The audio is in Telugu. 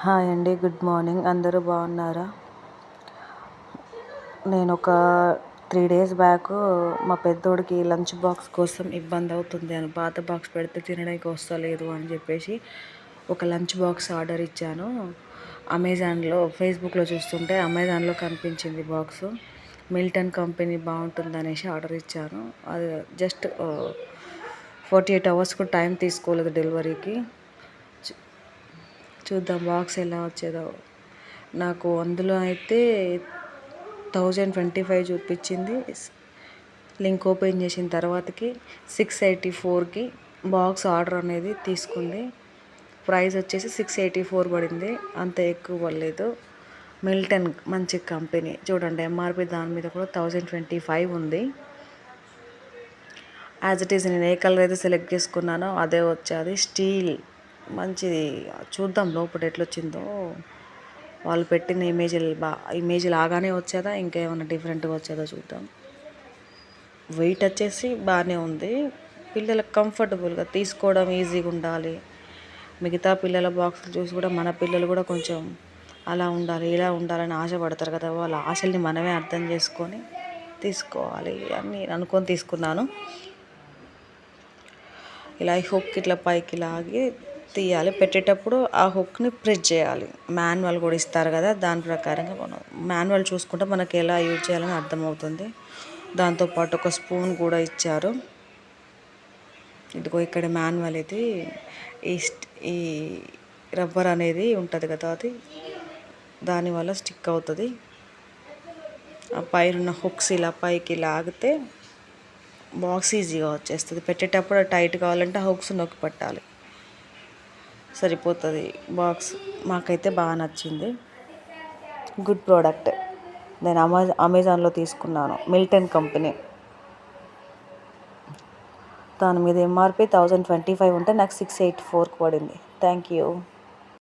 హాయ్ అండి, గుడ్ మార్నింగ్. అందరూ బాగున్నారా? నేను ఒక 3 days బ్యాక్ మా పెద్దోడికి లంచ్ బాక్స్ కోసం ఇబ్బంది అవుతుంది అని, పాత బాక్స్ పెడితే తినడానికి వస్తలేదు అని చెప్పేసి ఒక లంచ్ బాక్స్ ఆర్డర్ ఇచ్చాను. ఫేస్బుక్లో చూస్తుంటే అమెజాన్లో కనిపించింది బాక్స్. మిల్టన్ కంపెనీ బాగుంటుంది అనేసి ఆర్డర్ ఇచ్చాను. అది జస్ట్ 48 hours కూడా టైం తీసుకోలేదు డెలివరీకి. చూద్దాం బాక్స్ ఎలా వచ్చేదో. నాకు అందులో అయితే 1025 చూపించింది. లింక్ ఓపెన్ చేసిన తర్వాతకి 684కి బాక్స్ ఆర్డర్ అనేది తీసుకుంది. ప్రైస్ వచ్చేసి 684 పడింది, అంత ఎక్కువ పడలేదు. మిల్టన్ మంచి కంపెనీ చూడండి. ఎంఆర్పి దాని మీద కూడా 1025 ఉంది. యాజ్ ఇట్ ఈస్ నేను ఏ కలర్ అయితే సెలెక్ట్ చేసుకున్నానో అదే వచ్చేది. స్టీల్ మంచిది. చూద్దాం లోపల ఎట్లొచ్చిందో. వాళ్ళు పెట్టిన ఇమేజ్ లాగానే వచ్చేదా, ఇంకేమైనా డిఫరెంట్గా వచ్చేదో చూద్దాం. వెయిట్ వచ్చేసి బాగానే ఉంది. పిల్లలకు కంఫర్టబుల్గా తీసుకోవడం ఈజీగా ఉండాలి. మిగతా పిల్లల బాక్సులు చూసి కూడా మన పిల్లలు కూడా కొంచెం అలా ఉండాలి, ఇలా ఉండాలని ఆశపడతారు కదా. వాళ్ళ ఆశల్ని మనమే అర్థం చేసుకొని తీసుకోవాలి అని నేను అనుకొని తీసుకున్నాను. ఇలా హుక్ ఇట్లా పైకి లాగి తీయాలి. పెట్టేటప్పుడు ఆ హుక్ని ప్రెస్ చేయాలి. మాన్యువల్ కూడా ఇస్తారు కదా, దాని ప్రకారంగా మనం మాన్యువల్ చూసుకుంటే మనకి ఎలా యూజ్ చేయాలని అర్థమవుతుంది. దాంతోపాటు ఒక స్పూన్ కూడా ఇచ్చారు. ఇదిగో ఇక్కడ మాన్యువల్ ఇది. ఈ రబ్బర్ అనేది ఉంటుంది కదా, అది దానివల్ల స్టిక్ అవుతుంది. ఆ పైన హుక్స్ ఇలా పైకి లాగితే బాక్స్ ఈజీగా వచ్చేస్తుంది. పెట్టేటప్పుడు టైట్ కావాలంటే ఆ హుక్స్ నొక్కి పెట్టాలి, సరిపోతుంది బాక్స్. మాకైతే బాగా నచ్చింది. Good product. నేను అమెజాన్లో తీసుకున్నాను, మిల్టన్ కంపెనీ. దాని మీద ఎంఆర్పి 1025 ఉంటే నాకు 684 పడింది. Thank you.